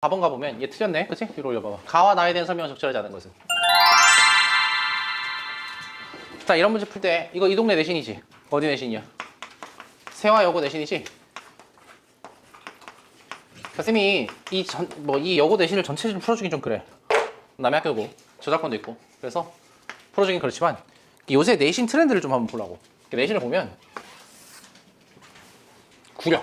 4번 가보면 얘 틀렸네. 그치? 뒤로 올려봐봐. 가와 나에 대한 설명은 적절하지 않은 것은. 자, 이런 문제 풀 때 이거 이 동네 내신이지. 어디 내신이야? 세화여고 내신이지. 그러니까 쌤이 이 여고 내신을 전체적으로 풀어주긴 좀 그래. 남의 학교고 저작권도 있고. 그래서 풀어주긴 그렇지만 요새 내신 트렌드를 좀 한번 보려고. 내신을 보면 구려.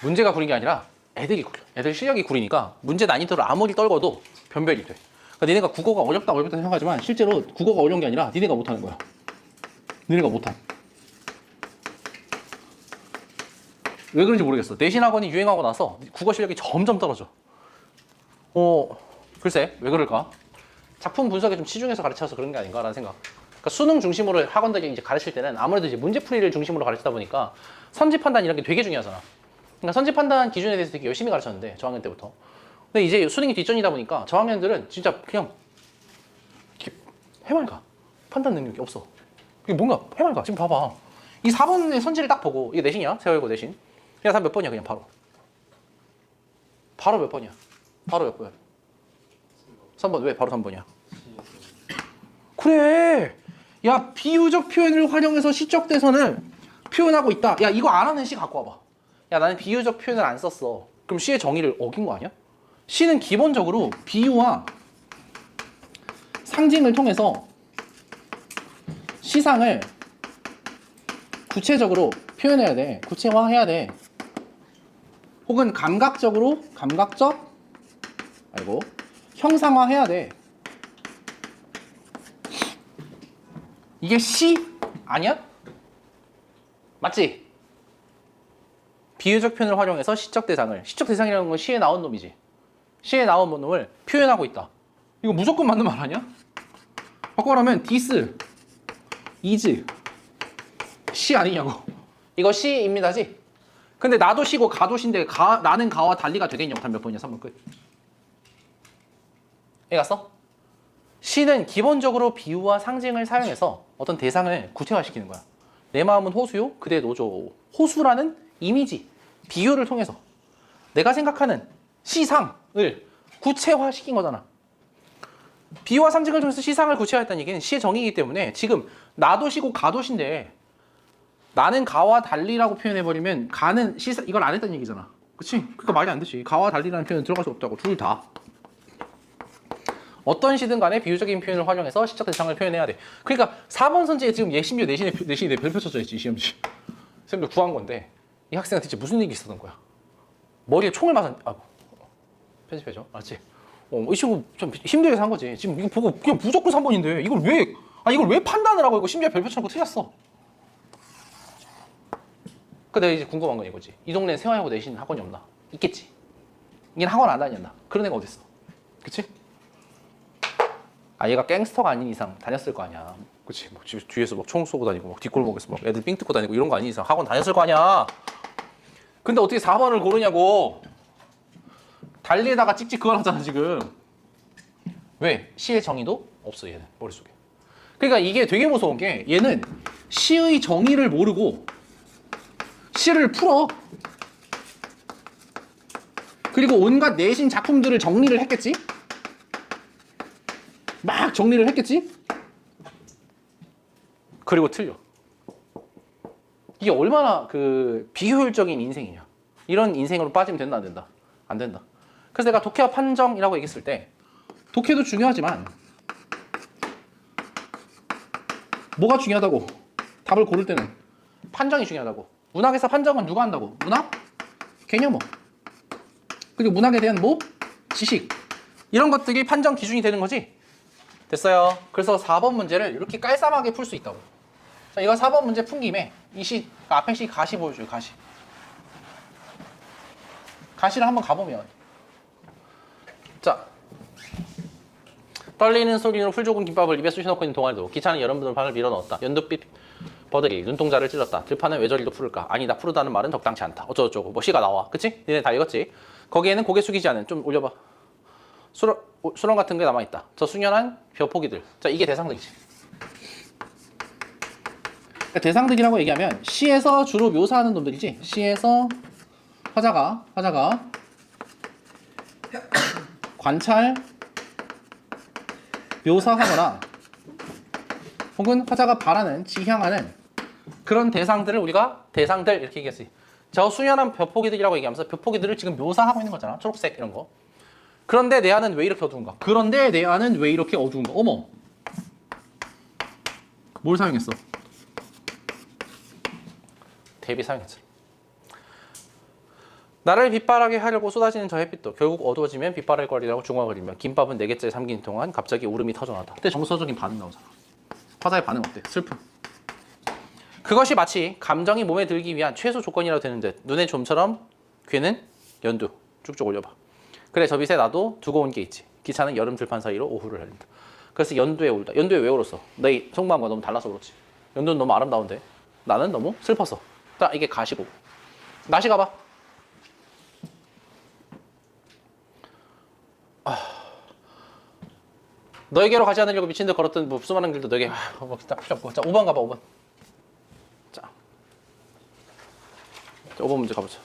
문제가 구린 게 아니라 애들이 구려. 애들 실력이 구리니까 문제 난이도를 아무리 떨궈도 변별이 돼. 그러니까 니네가 국어가 어렵다 생각하지만 실제로 국어가 어려운 게 아니라 니네가 못하는 거야. 니네가 못함. 왜 그런지 모르겠어. 내신 학원이 유행하고 나서 국어 실력이 점점 떨어져. 글쎄 왜 그럴까? 작품 분석에 좀 치중해서 가르쳐서 그런 게 아닌가라는 생각. 그러니까 수능 중심으로 학원들이 이제 가르칠 때는 아무래도 이제 문제풀이를 중심으로 가르치다 보니까 선지 판단 이런 게 되게 중요하잖아. 그러니까 선지 판단 기준에 대해서 되게 열심히 가르쳤는데 저학년 때부터. 근데 이제 수능이 뒷전이다 보니까 저학년들은 진짜 그냥 해맑아. 판단 능력이 없어. 이게 뭔가 해맑아. 지금 봐봐. 이 4번의 선지를 딱 보고 이게 내신이야? 세월고 내신. 그냥 다 몇 번이야 그냥 바로. 바로 몇 번이야? 바로 몇 번? 3번. 왜 바로 3번이야? 그래. 야, 비유적 표현을 활용해서 시적 대선을 표현하고 있다. 야, 이거 안 하는 시 갖고 와봐. 야, 나는 비유적 표현을 안 썼어. 그럼 시의 정의를 어긴 거 아니야? 시는 기본적으로 비유와 상징을 통해서 시상을 구체적으로 표현해야 돼. 구체화해야 돼. 혹은 감각적 형상화해야 돼. 이게 시 아니야? 맞지? 비유적 표현을 활용해서 시적 대상이라는 건 시에 나온 놈이지. 시에 나온 놈을 표현하고 있다. 이거 무조건 맞는 말 아니야? 바꿔라면 this, is 시 아니냐고. 이거 시입니다지? 근데 나도 시고 가도 시인데 나는 가와 달리가 되겠냐고. 답 몇 번이야? 3번 끝. 이해갔어? 시는 기본적으로 비유와 상징을 사용해서 어떤 대상을 구체화시키는 거야. 내 마음은 호수요, 그대 노조. 호수라는 이미지, 비유를 통해서 내가 생각하는 시상을 구체화시킨 거잖아. 비유와 상징을 통해서 시상을 구체화했다는 얘기는 시의 정의이기 때문에 지금 나도 시고 가도 시인데 나는 가와 달리라고 표현해버리면 가는 시상 이걸 안 했다는 얘기잖아. 그치? 그러니까 말이 안 되지. 가와 달리라는 표현은 들어갈 수 없다고. 둘 다. 어떤 시든 간에 비유적인 표현을 활용해서 시적 대상을 표현해야 돼. 그러니까 4번 선지에 지금 심지어 내신에 별표 쳐져 있지. 시험지. 쌤도 구한 건데 이 학생한테 진짜 무슨 일이 있었던 거야. 머리에 총을 맞았... 편집해줘. 알았지? 이 친구 좀 힘들게 산 거지. 지금 이거 보고 그냥 무조건 3번인데 이걸 왜 판단을 하고 이거 심지어 별표 쳐놓고 틀렸어. 근데 내가 이제 궁금한 건 이거지. 이 동네에 세화여고 내신 학원이 없나? 있겠지. 이게 학원 안 다녔나? 그런 애가 어딨어. 그치? 얘가 갱스터가 아닌 이상 다녔을 거 아니야. 그치? 막 뒤에서 막 총 쏘고 다니고 막 뒷골목에서 막 애들 삥 뜯고 다니고 이런 거 아닌 이상 학원 다녔을 거 아니야. 근데 어떻게 4번을 고르냐고. 달리에다가 찍찍 그걸 하잖아 지금. 왜? 시의 정의도 없어 얘는 머릿속에. 그러니까 이게 되게 무서운 게 얘는 시의 정의를 모르고 시를 풀어. 그리고 온갖 내신 작품들을 정리를 했겠지? 막 정리를 했겠지? 그리고 틀려. 이게 얼마나 비효율적인 인생이냐. 이런 인생으로 빠지면 된다 안 된다? 안 된다. 그래서 내가 독해와 판정이라고 얘기했을 때 독해도 중요하지만 뭐가 중요하다고? 답을 고를 때는 판정이 중요하다고. 문학에서 판정은 누가 한다고? 문학? 개념어. 그리고 문학에 대한 지식. 이런 것들이 판정 기준이 되는 거지. 됐어요. 그래서 4번 문제를 이렇게 깔쌈하게 풀 수 있다고. 자, 이거 4번 문제 푼 김에 앞에 시 가시 보여줘요. 가시를 한번 가보면 자, 떨리는 소리로 풀조금 김밥을 입에 쑤셔넣고 있는 동아리도 기차는 여러분들 방을 밀어넣었다. 연두빛 버들이 눈동자를 찔렀다. 들판은 왜 저리도 푸를까? 아니다. 푸르다는 말은 적당치 않다. 어쩌고저쩌고 시가 나와. 그치? 니네 다 읽었지? 거기에는 고개 숙이지 않은 좀 올려봐. 수렁 같은 게 남아있다. 저 숙연한 벼포기들. 자, 이게 대상들이지. 그러니까 대상들이라고 얘기하면 시에서 주로 묘사하는 놈들이지. 시에서 화자가 관찰, 묘사하거나 혹은 화자가 바라는, 지향하는 그런 대상들을 우리가 대상들 이렇게 얘기했어요. 저 수연한 벼포기들이라고 얘기하면서 벼포기들을 지금 묘사하고 있는 거잖아. 초록색 이런 거. 그런데 내 안은 왜 이렇게 어두운가? 그런데 내 안은 왜 이렇게 어두운가? 어머. 뭘 사용했어? 대비 사용했어. 나를 빛바라게 하려고 쏟아지는 저 햇빛도 결국 어두워지면 빛바랄 거리라고 중얼 거리며 김밥은 4개째 삼킨 동안 갑자기 울음이 터져나왔다. 그때 정서적인 반응 나오잖아. 화자의 반응 어때? 슬픔. 그것이 마치 감정이 몸에 들기 위한 최소 조건이라도 되는 듯 눈의 좀처럼 귀는 연두. 쭉쭉 올려봐. 그래 저 빛에 나도 두고 온 게 있지. 기차는 여름 들판 사이로 오후를 달린다. 그래서 연두에 울다. 연두에 왜 울었어? 내 속마음과 너무 달라서 그렇지. 연두는 너무 아름다운데 나는 너무 슬퍼서. 자 이게 가시고. 나시 가봐. 너에게로 가지 않으려고 미친 듯 걸었던 뭐 수많은 길도 너에게 딱 필요 없고. 자 5번 가봐 5번. 자 5번 문제 가보자.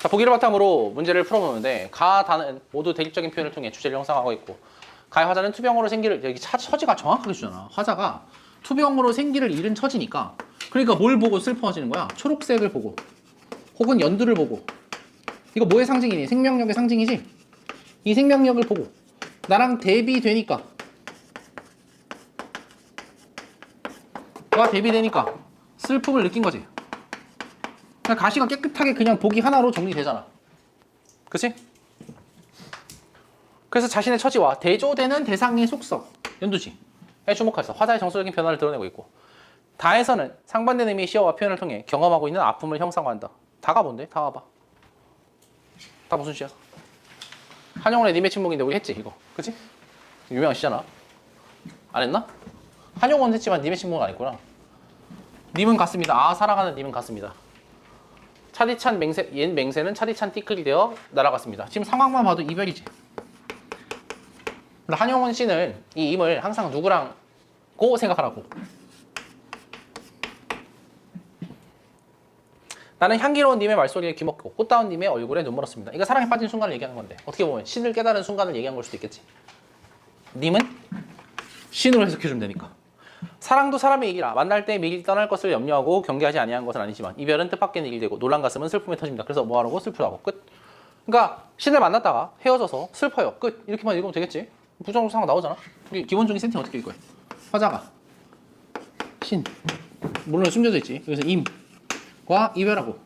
자 보기를 바탕으로 문제를 풀어보는데 가, 다는 모두 대립적인 표현을 통해 주제를 형성하고 있고 가의 화자는 투병으로 생기를 여기 처지가 정확하게 주잖아. 화자가 투병으로 생기를 잃은 처지니까 그러니까 뭘 보고 슬퍼하시는 거야? 초록색을 보고 혹은 연두를 보고 이거 뭐의 상징이니? 생명력의 상징이지? 이 생명력을 보고 나랑 대비되니까 와 대비되니까 슬픔을 느낀 거지. 그냥 가시가 깨끗하게 그냥 보기 하나로 정리되잖아. 그치? 그래서 자신의 처지와 대조되는 대상의 속성, 연두지에 주목해서 화자의 정서적인 변화를 드러내고 있고 다에서는 상반된 의미의 시어와 표현을 통해 경험하고 있는 아픔을 형상화한다. 다가 뭔데? 다 와봐. 다 무슨 시야? 한영원의 님의 침묵인데 우리 했지 이거. 그치? 유명한 시잖아. 안 했나? 한영원 했지만 님의 침묵은 안 했구나. 님은 같습니다. 아 살아가는 님은 같습니다. 차디찬 맹세, 옛 맹세는 차디찬 띠끌이 되어 날아갔습니다. 지금 상황만 봐도 이별이지. 한영원 씨는 이 임을 항상 누구랑고 생각하라고. 나는 향기로운 님의 말소리에 귀먹고 꽃다운 님의 얼굴에 눈물었습니다. 이거 사랑에 빠진 순간을 얘기하는 건데 어떻게 보면 신을 깨달은 순간을 얘기한 걸 수도 있겠지. 님은 신으로 해석해주면 되니까. 사랑도 사람의 얘기라 만날 때 미리 떠날 것을 염려하고 경계하지 아니한 것은 아니지만 이별은 뜻밖의 일이 되고 놀란 가슴은 슬픔에 터집니다. 그래서 뭐하라고? 슬프다고. 끝. 그러니까 신을 만났다가 헤어져서 슬퍼요. 끝. 이렇게만 읽으면 되겠지. 부정적 상황 나오잖아. 우리 기본적인 세팅 어떻게 읽을 거야? 화자가 신 물론 숨겨져 있지. 그래서 임과 이별하고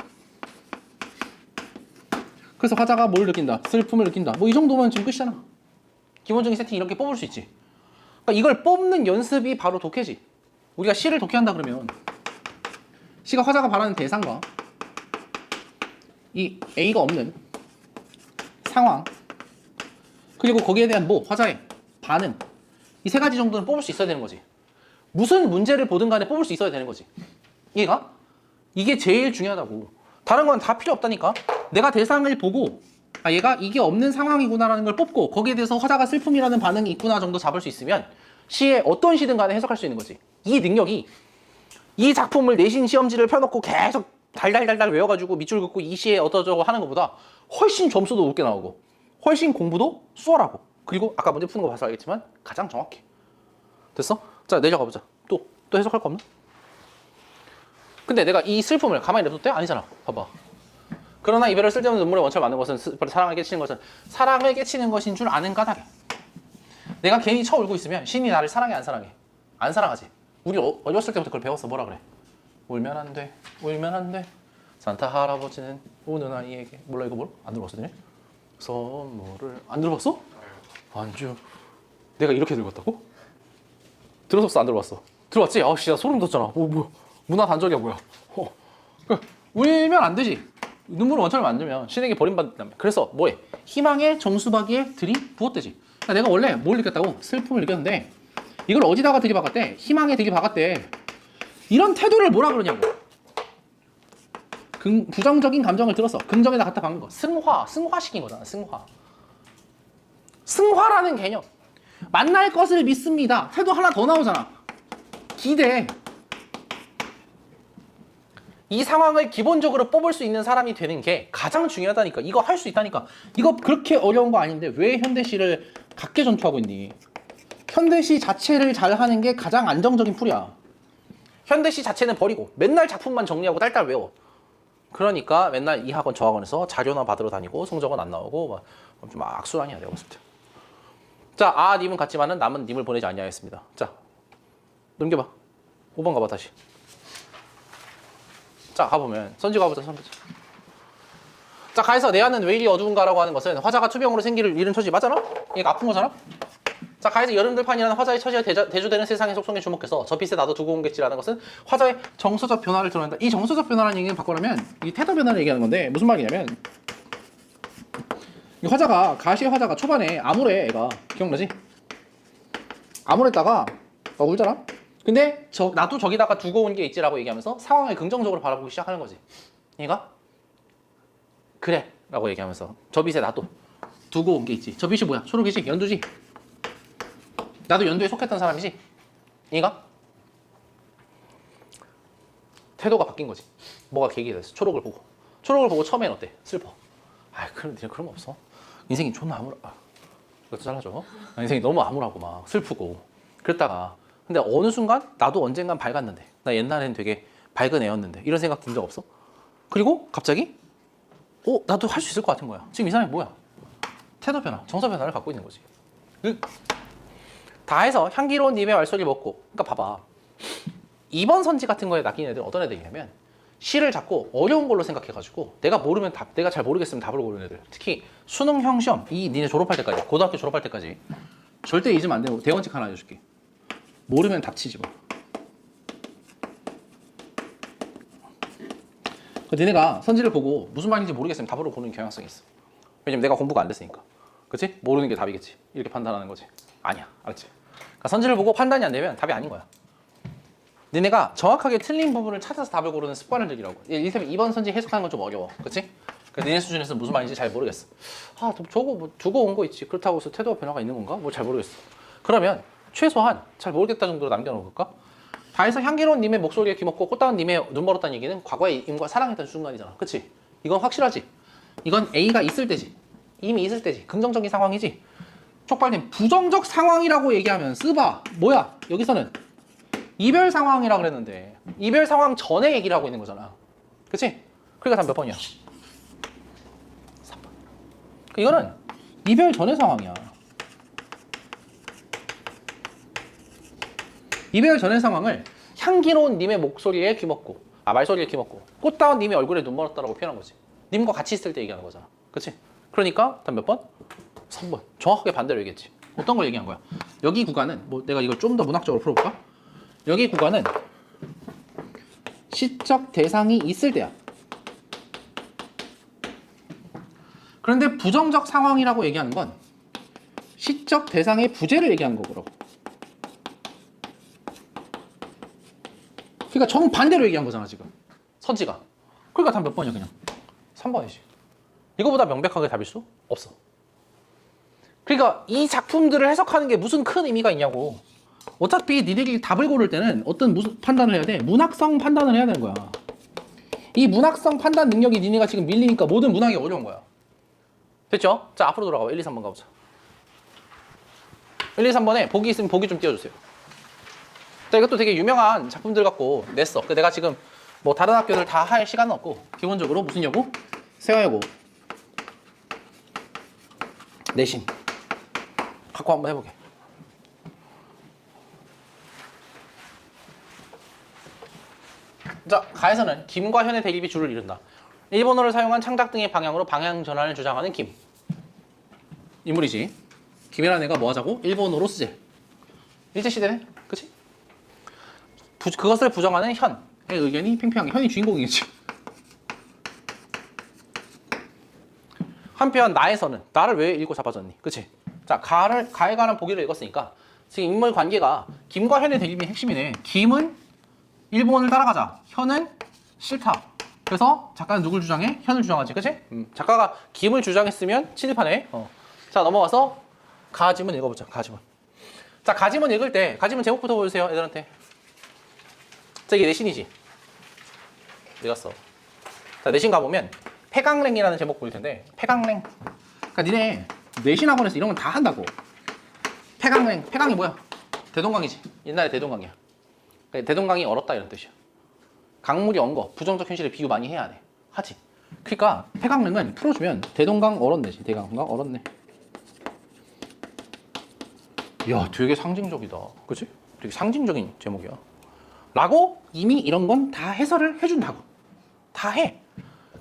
그래서 화자가 뭘 느낀다? 슬픔을 느낀다. 뭐 이 정도면 지금 끝이잖아. 기본적인 세팅 이렇게 뽑을 수 있지. 그러니까 이걸 뽑는 연습이 바로 독해지. 우리가 시를 독해한다 그러면 시가 화자가 바라는 대상과 이 A가 없는 상황 그리고 거기에 대한 뭐 화자의 반응 이 세 가지 정도는 뽑을 수 있어야 되는 거지. 무슨 문제를 보든 간에 뽑을 수 있어야 되는 거지. 이해가? 이게 제일 중요하다고. 다른 건 다 필요 없다니까. 내가 대상을 보고 아 얘가 이게 없는 상황이구나라는 걸 뽑고 거기에 대해서 화자가 슬픔이라는 반응이 있구나 정도 잡을 수 있으면 시에 어떤 시든 간에 해석할 수 있는 거지. 이 능력이 이 작품을 내신 시험지를 펴놓고 계속 달달달달 외워가지고 밑줄 긋고 이 시에 어떠저고 하는 것보다 훨씬 점수도 높게 나오고 훨씬 공부도 수월하고 그리고 아까 문제 푸는 거 봐서 알겠지만 가장 정확해. 됐어? 자 내려가 보자. 또 해석할 거 없나? 근데 내가 이 슬픔을 가만히 냅둬도 돼? 아니잖아. 봐봐. 그러나 이별을 쓸데없는 눈물의 원천을 만든 것은 사랑을 깨치는 것은 사랑을 깨치는 것인 줄 아는 까닭에 내가 괜히 쳐 울고 있으면 신이 나를 사랑해 안 사랑해? 안 사랑하지. 우리 어렸을 때부터 그걸 배웠어. 뭐라 그래? 울면 안 돼. 울면 안 돼. 산타 할아버지는 우는 아이에게 몰라 이거 뭘? 안 들어봤어? 너네? 선물을 안 들어봤어? 안주 내가 이렇게 들었다고? 들었었어? 안 들어봤어? 들어봤지? 아우 씨 나 소름 돋잖아. 뭐야 문화 단절이야 뭐야. 울면 안 되지. 눈물을 원천을 만들면 신에게 버림받는다며. 그래서 뭐해? 희망의 정수박이에 들이부었대지. 그러니까 내가 원래 뭘 느꼈다고? 슬픔을 느꼈는데 이걸 어디다가 들이박았대? 희망에 들이박았대. 이런 태도를 뭐라 그러냐고. 부정적인 감정을 들었어. 긍정에다 갖다 박는 거. 승화시킨 거잖아. 승화라는 개념. 만날 것을 믿습니다. 태도 하나 더 나오잖아. 기대. 이 상황을 기본적으로 뽑을 수 있는 사람이 되는 게 가장 중요하다니까. 이거 할 수 있다니까. 이거 그렇게 어려운 거 아닌데 왜 현대시를 각계 전투하고 있니? 현대시 자체를 잘 하는 게 가장 안정적인 풀이야. 현대시 자체는 버리고 맨날 작품만 정리하고 딸딸 외워. 그러니까 맨날 이 학원 저 학원에서 자료나 받으러 다니고 성적은 안 나오고 좀 악순환이야 내가 봤을 때. 자, 님은 같지만은 남은 님을 보내지 아니하였습니다. 자, 넘겨봐. 5번 가봐 다시. 자, 가보면 선지 가보자. 선지. 자, 가에서 내 안은 왜 이리 어두운가라고 하는 것은 화자가 투병으로 생기를 잃은 처지 맞잖아? 얘가 아픈 거잖아? 자, 가에서 여름들판이라는 화자의 처지가 대조되는 세상의 속성에 주목해서 저 빛에 나도 두고 온겠지라는 것은 화자의 정서적 변화를 드러낸다. 이 정서적 변화라는 얘기는 바꾸려면 이 태도 변화를 얘기하는 건데 무슨 말이냐면 이 화자가 가시의 화자가 초반에 암울해. 애가 기억나지? 암울했다가 울잖아? 근데 나도 저기다가 두고 온 게 있지라고 얘기하면서 상황을 긍정적으로 바라보기 시작하는 거지. 얘가 그래 라고 얘기하면서 저 빛에 나도 두고 온 게 있지. 저 빛이 뭐야? 초록이지? 연두지? 나도 연두에 속했던 사람이지? 얘가 태도가 바뀐 거지. 뭐가 계기가 됐어. 초록을 보고 처음엔 어때? 슬퍼. 그런 거 없어. 인생이 존나 이것도 잘라줘. 인생이 너무 암울하고 막 슬프고 그랬다가 근데 어느 순간 나도 언젠간 밝았는데 나 옛날엔 되게 밝은 애였는데 이런 생각 든 적 없어? 그리고 갑자기 나도 할 수 있을 것 같은 거야. 지금 이 사람이 뭐야? 태도 변화, 정서 변화를 갖고 있는 거지. 다 해서 향기로운 님의 말소리를 먹고 그러니까 봐봐. 2번 선지 같은 거에 낚인 애들은 어떤 애들이냐면 시를 자꾸 어려운 걸로 생각해가지고 내가 모르면 내가 잘 모르겠으면 답을 고르는 애들. 특히 수능형 시험 니네 졸업할 때까지 고등학교 졸업할 때까지 절대 잊으면 안 되고 대원칙 하나 알려줄게. 모르면 답 치지 마. 니네가 선지를 보고 무슨 말인지 모르겠으면 답으로 보는 경향성이 있어. 왜냐면 내가 공부가 안 됐으니까. 그치? 모르는 게 답이겠지. 이렇게 판단하는 거지. 아니야. 알았지? 그러니까 선지를 보고 판단이 안 되면 답이 아닌 거야. 니네가 정확하게 틀린 부분을 찾아서 답을 고르는 습관을 들이라고. 이를테면 2번 선지 해석하는 건 좀 어려워. 그치? 그러니까 니네 수준에서 무슨 말인지 잘 모르겠어. 저거 뭐 두고 온 거 있지. 그렇다고 해서 태도가 변화가 있는 건가? 뭐 잘 모르겠어. 그러면 최소한 잘 모르겠다 정도로 남겨놓을까? 다해서 향기로운 님의 목소리에 귀먹고 꽃다운 님의 눈 멀었다는 얘기는 과거에 임과 사랑했던 순간이잖아. 그치? 이건 확실하지? 이건 A가 있을 때지. 이미 있을 때지. 긍정적인 상황이지. 촉발된 부정적 상황이라고 얘기하면 쓰바. 뭐야? 여기서는 이별 상황이라 그랬는데 이별 상황 전에 얘기를 하고 있는 거잖아. 그치? 그러니까 답 몇 번이야? 3번. 이거는 이별 전의 상황이야. 이별 전의 상황을 향기로운 님의 목소리에 귀먹고 말소리에 귀먹고 꽃다운 님의 얼굴에 눈 멀었다라고 표현한 거지. 님과 같이 있을 때 얘기하는 거잖아. 그치? 그러니까 답 몇 번? 3번. 정확하게 반대로 얘기했지. 어떤 걸 얘기한 거야? 여기 구간은 뭐 내가 이걸 좀 더 문학적으로 풀어볼까? 여기 구간은 시적 대상이 있을 때야. 그런데 부정적 상황이라고 얘기하는 건 시적 대상의 부재를 얘기하는 거고. 그러니까 정반대로 얘기한 거잖아 지금 선지가. 그러니까 답 몇 번이야? 그냥 3번이지. 이거보다 명백하게 답일 수 없어. 그러니까 이 작품들을 해석하는 게 무슨 큰 의미가 있냐고. 어차피 니들이 답을 고를 때는 무슨 판단을 해야 돼? 문학성 판단을 해야 되는 거야. 이 문학성 판단 능력이 니네가 지금 밀리니까 모든 문학이 어려운 거야. 됐죠? 자, 앞으로 돌아가. 1, 2, 3번 가보자. 1, 2, 3번에 보기 있으면 보기 좀 띄워주세요. 자, 이것도 되게 유명한 작품들 갖고 냈어. 내가 지금 뭐 다른 학교들 다 할 시간은 없고 기본적으로 무슨 여고? 세화여고 내신 갖고 한번 해보게. 자, 가에서는 김과 현의 대립이 줄을 이룬다. 일본어를 사용한 창작 등의 방향으로 방향 전환을 주장하는 김. 인물이지. 김이라는 애가 뭐 하자고? 일본어로 쓰재. 일제시대네? 그치? 그것을 부정하는 현의 의견이 팽팽하게. 현이 주인공이겠지. 한편 나에서는 나를 왜 읽고 자빠졌니? 그치? 자, 가에 관한 보기를 읽었으니까 지금 인물 관계가 김과 현의 대립이 핵심이네. 김은 일본을 따라가자. 현은 싫다. 그래서 작가는 누굴 주장해? 현을 주장하지. 그치? 작가가 김을 주장했으면 친일파네. 자, 넘어가서 가지문 읽어보자. 가지문. 자, 가지문 읽을 때 가지문 제목부터 보여주세요. 애들한테. 자, 이게 내신이지. 어디 갔어? 자, 내신 가보면 폐강랭이라는 제목 보일 텐데 폐강랭. 그러니까 니네 내신 학원에서 이런 건 다 한다고. 폐강랭. 폐강이 뭐야? 대동강이지. 옛날에 대동강이야. 그러니까 대동강이 얼었다 이런 뜻이야. 강물이 언 거, 부정적 현실에 비유 많이 해야 돼. 하지. 그러니까 폐강릉은 풀어주면 대동강 얼었네지. 대동강 얼었네. 이야, 되게 상징적이다. 그치? 되게 상징적인 제목이야. 라고 이미 이런 건 다 해설을 해준다고. 다 해.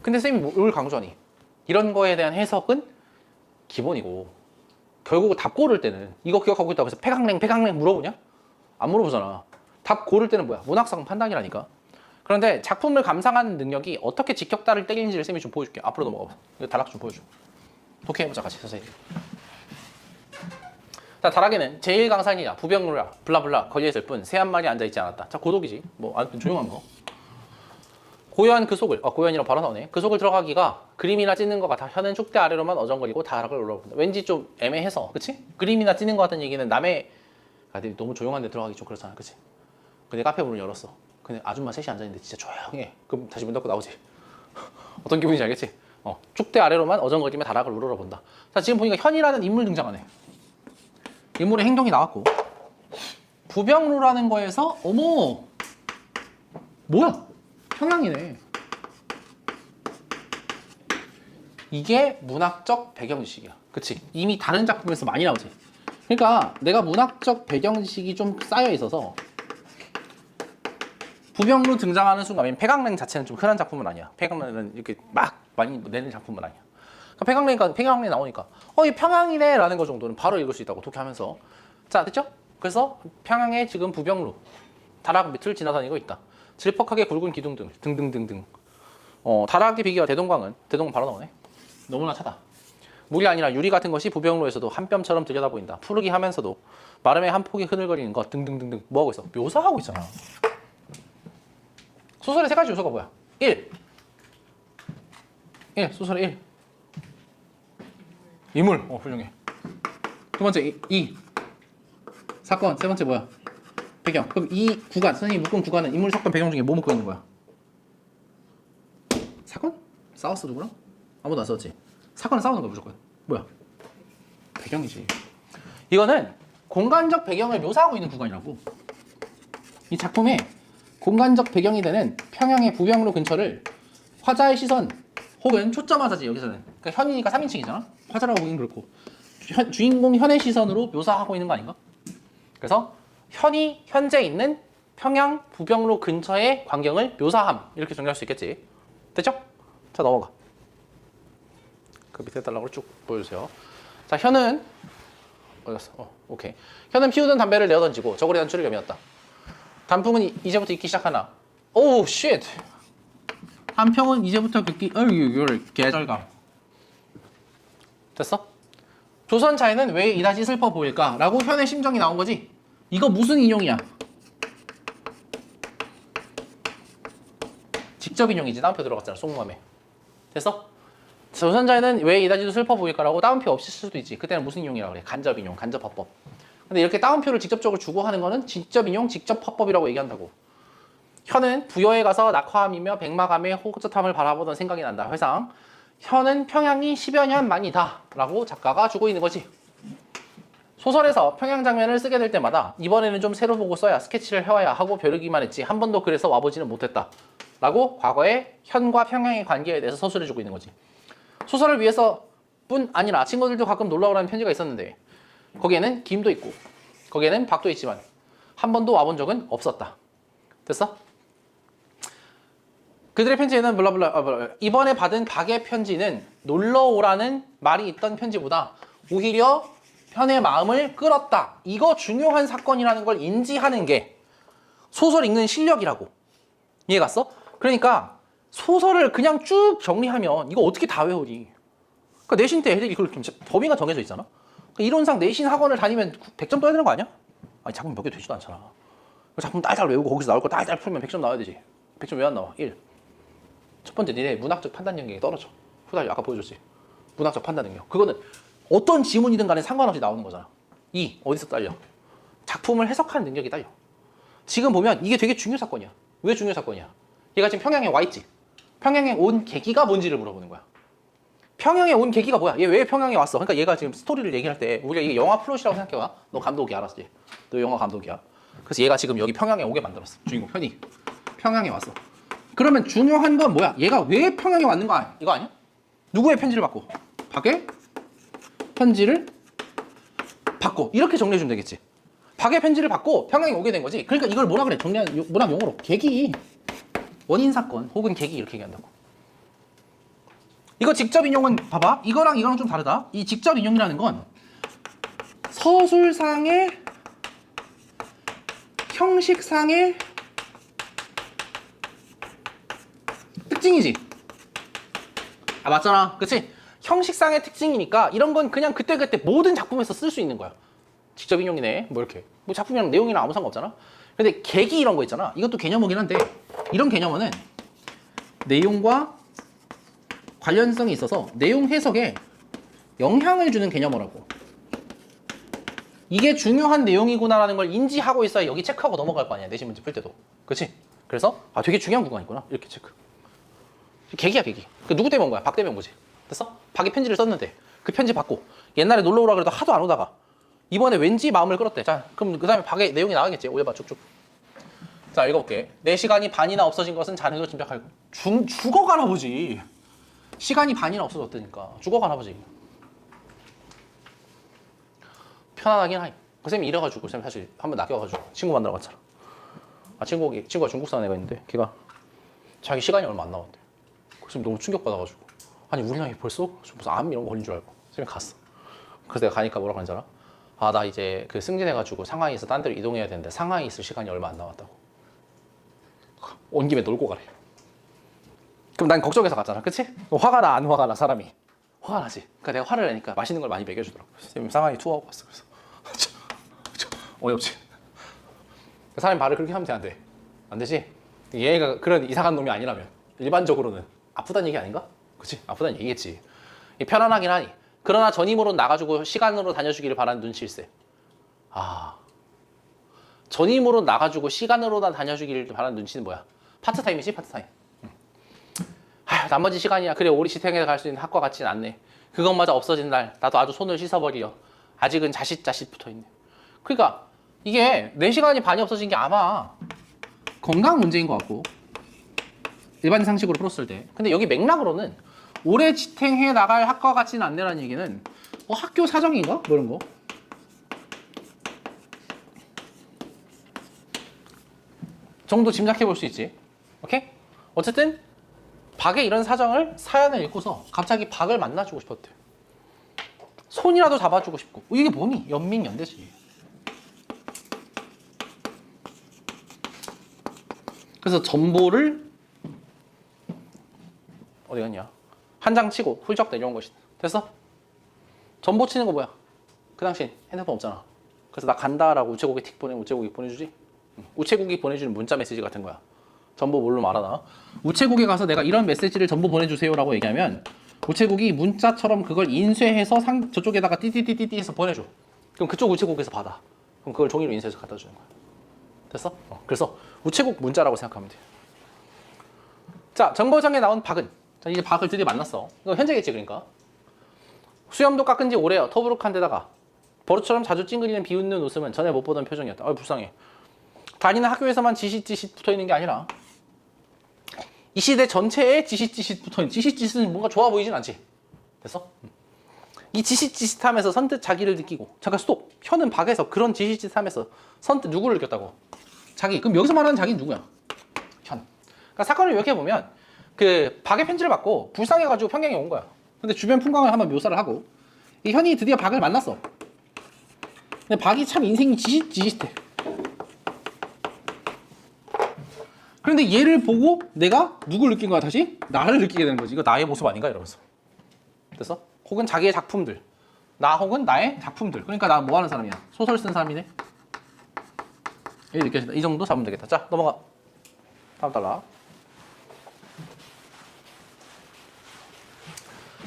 근데 쌤이 뭘 강조하니? 이런 거에 대한 해석은 기본이고 결국 답 고를 때는 이거 기억하고 있다고 해서 폐강랭 물어보냐? 안 물어보잖아. 답 고를 때는 뭐야? 문학성 판단이라니까. 그런데 작품을 감상하는 능력이 어떻게 직격다를 때리는지를 쌤이 좀 보여줄게. 앞으로 넘어가봐. 이거 다락 좀 보여줘. 독해해보자 같이 선생님. 자, 다락에는 제1강산이냐 부병루라 블라블라 걸려있을 뿐 새 한 마리 앉아있지 않았다. 자, 고독이지. 뭐 조용한 거. 고요한 그 속을 고요한이라고 바로 나오네. 그 속을 들어가기가 그림이나 찢는 것 같아. 혀는 축대 아래로만 어정거리고 다락을 올라본다. 왠지 좀 애매해서, 그치? 그림이나 찢는 것 같다는 얘기는 남의 너무 조용한 데 들어가기 좀 그렇잖아, 그치? 근데 카페 문을 열었어. 근데 아줌마 셋이 앉아있는데 진짜 조용해. 그럼 다시 문 닫고 나오지. 어떤 기분인지 알겠지? 축대 아래로만 어정거리며 다락을 우러러본다. 자, 지금 보니까 현이라는 인물 등장하네. 인물의 행동이 나왔고 부병루라는 거에서 어머 뭐야? 평양이네. 이게 문학적 배경지식이야. 그치? 이미 다른 작품에서 많이 나오지. 그러니까 내가 문학적 배경지식이 좀 쌓여 있어서 부병루 등장하는 순간, 폐강랭 자체는 좀 흔한 작품은 아니야. 폐강랭은 이렇게 막 많이 내는 작품은 아니야. 그러니까 폐강랭 나오니까 이 평양이네 라는 거 정도는 바로 읽을 수 있다고 독해하면서. 자, 됐죠? 그래서 평양에 지금 부병루 다락 밑을 지나다니고 있다. 질퍽하게 굵은 기둥들 등등등등. 다락의 비기와 대동강 바로 나오네. 너무나 차다. 물이 아니라 유리 같은 것이 부병루에서도 한 뼘처럼 들여다 보인다. 푸르기 하면서도 마름에 한 폭이 흐늘거리는 것 등등등등. 뭐하고 있어? 묘사하고 있잖아. 소설의 세 가지 요소가 뭐야? 1. 소설의 1. 인물. 훌륭해. 두 번째 2. 사건. 세 번째 뭐야? 배경. 그럼 이 구간, 선생님이 묶은 구간은 인물, 사건, 배경 중에 뭐 묶고 있는 거야? 사건? 싸웠어 누구랑? 아무도 안 싸웠지. 사건은 싸우는 거야 무조건. 뭐야? 배경이지. 이거는 공간적 배경을 묘사하고 있는 구간이라고. 이 작품의 공간적 배경이 되는 평양의 부병루 근처를 화자의 시선 혹은 초점 화자지 여기서는. 그러니까 현이니까 3인칭이잖아. 화자라고 보기는 그렇고 주인공 현의 시선으로 묘사하고 있는 거 아닌가? 그래서 현이 현재 있는 평양 부병루 근처의 광경을 묘사함 이렇게 정리할 수 있겠지. 됐죠? 자, 넘어가. 그 밑에 달락으로 쭉 보여주세요. 자, 현은 어디 갔어? 오케이. 현은 피우던 담배를 내어 던지고 저고리 단추를 여미었다. 단풍은 이제부터 익기 시작하나. 오우 쉣. 한평은 이제부터 긋기. 이걸 계절감. 됐어? 조선차에는 왜 이다지 슬퍼 보일까? 라고 현의 심정이 나온 거지. 이거 무슨 인용이야? 직접 인용이지. 다운표 들어갔잖아. 속마음에. 됐어? 조선자에는 왜 이다지도 슬퍼 보일까라고 다운표 없이 쓸 수도 있지. 그때는 무슨 인용이라고 그래? 간접 인용, 간접 화법. 근데 이렇게 다운표를 직접적으로 주고 하는 거는 직접 인용, 직접 화법이라고 얘기한다고. 현은 부여에 가서 낙화암이며 백마감의 호젓함을 바라보던 생각이 난다. 회상. 현은 평양이 10여 년 만이다. 라고 작가가 주고 있는 거지. 소설에서 평양 장면을 쓰게 될 때마다 이번에는 좀 새로 보고 써야 스케치를 해와야 하고 벼르기만 했지 한 번도 그래서 와보지는 못했다. 라고 과거에 현과 평양의 관계에 대해서 서술해주고 있는 거지. 소설을 위해서 뿐 아니라 친구들도 가끔 놀러오라는 편지가 있었는데 거기에는 김도 있고 거기에는 박도 있지만 한 번도 와본 적은 없었다. 됐어? 그들의 편지에는 이번에 받은 박의 편지는 놀러오라는 말이 있던 편지보다 오히려 현의 마음을 끌었다. 이거 중요한 사건이라는 걸 인지하는 게 소설 읽는 실력이라고. 이해 갔어? 그러니까 소설을 그냥 쭉 정리하면 이거 어떻게 다 외우니? 그러니까 내신 때 애들이 그걸 좀 범위가 정해져 있잖아. 그러니까 이론상 내신 학원을 다니면 100점 떠야 되는 거 아니야? 아니 작품 몇 개 되지도 않잖아. 작품 딸딸 외우고 거기서 나올 거 딸딸 풀면 100점 나와야 되지. 100점 왜 안 나와? 1. 첫 번째 니네 문학적 판단 능력이 떨어져. 후달리 아까 보여줬지. 문학적 판단 능력. 그거는 어떤 지문이든 간에 상관없이 나오는 거잖아. 2. 어디서 딸려? 작품을 해석하는 능력이 딸려. 지금 보면 이게 되게 중요 사건이야. 왜 중요 사건이야? 얘가 지금 평양에 와 있지. 평양에 온 계기가 뭔지를 물어보는 거야. 평양에 온 계기가 뭐야? 얘 왜 평양에 왔어? 그러니까 얘가 지금 스토리를 얘기할 때 우리가 이게 영화 플롯이라고 생각해봐. 너 감독이야, 알았지? 너 영화 감독이야. 그래서 얘가 지금 여기 평양에 오게 만들었어. 주인공 현이 평양에 왔어. 그러면 중요한 건 뭐야? 얘가 왜 평양에 왔는 거 아니야? 이거 아니야? 누구의 편지를 받고? 박의 편지를 받고. 이렇게 정리해주면 되겠지. 박의 편지를 받고 평양에 오게 된 거지. 그러니까 이걸 뭐라 그래? 정리한 문학 용어로 계기, 원인 사건 혹은 계기 이렇게 얘기한다고. 이거 직접 인용은 봐봐. 이거랑 좀 다르다. 이 직접 인용이라는 건 서술상의 형식상의 특징이지. 아 맞잖아. 그치? 형식상의 특징이니까 이런 건 그냥 그때그때 모든 작품에서 쓸 수 있는 거야. 직접 인용이네. 뭐 이렇게. 뭐 작품이랑 내용이랑 아무 상관없잖아. 근데 계기 이런 거 있잖아. 이것도 개념어긴 한데 이런 개념어는 내용과 관련성이 있어서 내용 해석에 영향을 주는 개념어라고. 이게 중요한 내용이구나라는 걸 인지하고 있어야 여기 체크하고 넘어갈 거 아니야. 내신 문제 풀 때도. 그치? 그래서 아 되게 중요한 구간이구나. 이렇게 체크. 계기야 계기. 그 누구 때문에 온 거야? 박 때문에 온 거지. 됐어? 박이 편지를 썼는데 그 편지 받고 옛날에 놀러 오라 그래도 하도 안 오다가 이번에 왠지 마음을 끌었대. 자 그럼 그 다음에 박의 내용이 나가겠지. 올려봐 쭉쭉. 자 읽어볼게. 내 시간이 반이나 없어진 것은 자네도 짐작할고. 죽어가나 보지. 시간이 반이나 없어졌다니까. 죽어가나 보지. 편안하긴 하이. 그 쌤이 이래가지고 쌤 사실 한번 낚여가지고 친구 만나러 갔잖아. 아 친구가 중국 사는 애가 있는데 걔가 자기 시간이 얼마 안 남았대. 그래서 너무 충격받아가지고 아니 우리 나이 벌써? 무슨 암 이런 거 걸린 줄 알고 쌤이 갔어. 그래서 내가 가니까 뭐라고 하는지 알아? 아 나 이제 그 승진해가지고 상하이에서 딴 데로 이동해야 되는데 상하이 있을 시간이 얼마 안 남았다고. 온 김에 놀고 가래. 그럼 난 걱정해서 갔잖아. 그치? 화가 나 안 화가 나 사람이? 화가 나지. 그러니까 내가 화를 내니까 맛있는 걸 많이 먹여주더라고. 쌤 상하이 투어하고 왔어. 그래서 어이없지. 사람이 말을 그렇게 하면 돼, 안 돼? 안 되지? 얘가 그런 이상한 놈이 아니라면 일반적으로는 아프다는 얘기 아닌가? 그치? 아프다는 얘기겠지. 편안하긴 하니. 그러나 전임으로 나가지고 시간으로 다녀주기를 바라는 눈치일세. 아, 전임으로 나가지고 시간으로나 다녀주기를 바라는 눈치는 뭐야? 파트타임이지, 파트타임. 아휴, 나머지 시간이야. 그래, 오리 지탱에 갈 수 있는 학과 같진 않네. 그것마저 없어진 날, 나도 아주 손을 씻어버리려. 아직은 자칫자칫 붙어있네. 그러니까 이게 내 시간이 반이 없어진 게 아마 건강 문제인 것 같고 일반 상식으로 풀었을 때. 근데 여기 맥락으로는 오래 지탱해 나갈 학과 같지는 않네라는 얘기는 학교 사정인가? 뭐 이런 거. 정도 짐작해 볼 수 있지. 오케이? 어쨌든 박의 이런 사연을 읽고서 갑자기 박을 만나주고 싶었대. 손이라도 잡아주고 싶고. 이게 뭐니? 연민연대지. 그래서 전보를 어디 갔냐? 한 장 치고 훌쩍 내려온 것이다. 됐어? 전보 치는 거 뭐야? 그 당시 핸드폰 없잖아. 그래서 나 간다라고 우체국에 틱 보내, 우체국이 보내주지? 우체국이 보내주는 문자 메시지 같은 거야. 전보 뭘로 말하나? 우체국에 가서 내가 이런 메시지를 전보 보내주세요라고 얘기하면 우체국이 문자처럼 그걸 인쇄해서 저쪽에다가 띠띠띠띠띠 해서 보내줘. 그럼 그쪽 우체국에서 받아. 그럼 그걸 종이로 인쇄해서 갖다 주는 거야. 됐어? 그래서 우체국 문자라고 생각하면 돼. 자, 정거장에 나온 박은. 자, 이제 박을 드디어 만났어. 이거 현재겠지, 그러니까. 수염도 깎은 지 오래요. 터부룩한 데다가 버릇처럼 자주 찡그리는 비웃는 웃음은 전에 못 보던 표정이었다. 불쌍해. 다니는 학교에서만 지싯지싯 붙어있는 게 아니라 이 시대 전체에 지싯지싯 붙어있는. 지싯지싯은 뭔가 좋아 보이진 않지. 됐어? 이 지싯지싯함에서 선뜻 자기를 느끼고. 잠깐 스톱. 현은 박에서 그런 지싯지싯함에서 선뜻 누구를 느꼈다고? 자기. 그럼 여기서 말하는 자기는 누구야? 현. 그러니까 사건을 요약해보면 그 박의 편지를 받고 불쌍해가지고 평양에 온 거야. 근데 주변 풍광을 한번 묘사를 하고 이 현이 드디어 박을 만났어. 근데 박이 참 인생이 지싯지싯해. 그런데 얘를 보고 내가 누굴 느낀 거야 다시? 나를 느끼게 되는 거지. 이거 나의 모습 아닌가? 이러면서. 됐어? 혹은 자기의 작품들. 나 혹은 나의 작품들. 그러니까 나 뭐 하는 사람이야? 소설 쓴 사람이네. 느껴진다. 이 정도 잡으면 되겠다. 자, 넘어가. 다음 달라.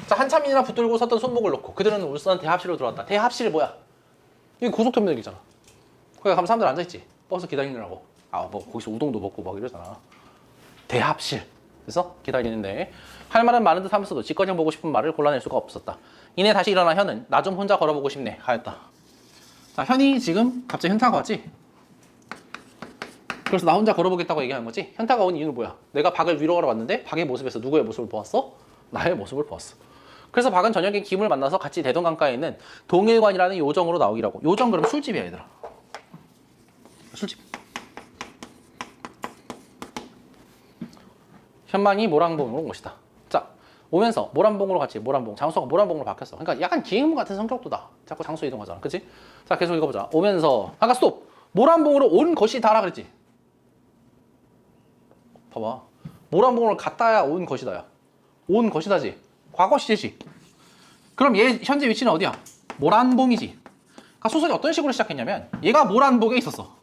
자, 한참이나 붙들고 섰던 손목을 놓고 그들은 울산 대합실로 들어왔다. 대합실이 뭐야? 이게 고속터미널이잖아. 거기 가면 사람들 앉아있지. 버스 기다리느라고. 뭐 거기서 우동도 먹고 막 이러잖아. 대합실. 그래서 기다리는데 할 말은 많은 듯 하면서도 직거냥 보고 싶은 말을 골라낼 수가 없었다. 이내 다시 일어난 현은 나 좀 혼자 걸어보고 싶네 하였다. 자, 현이 지금 갑자기 현타가 왔지? 그래서 나 혼자 걸어보겠다고 얘기하는 거지? 현타가 온 이유는 뭐야? 내가 박을 위로 걸어봤는데 박의 모습에서 누구의 모습을 보았어? 나의 모습을 보았어. 그래서 박은 저녁에 김을 만나서 같이 대동강가에 있는 동일관이라는 요정으로 나오기로 하고, 요정 그럼 술집이야 얘들아. 술집. 현만이 모란봉으로 온 것이다. 자, 오면서 모란봉으로 갔지. 모란봉. 장소가 모란봉으로 바뀌었어. 그러니까 약간 기행문 같은 성격도다. 자꾸 장소 이동하잖아. 그치? 자, 계속 읽어보자. 오면서 아까 스톱. 모란봉으로 온 것이다라 그랬지. 봐봐. 모란봉으로 갔다야 온 것이다야. 온 것이다지. 과거 시제지. 그럼 얘 현재 위치는 어디야? 모란봉이지. 그러니까 소설이 어떤 식으로 시작했냐면 얘가 모란봉에 있었어.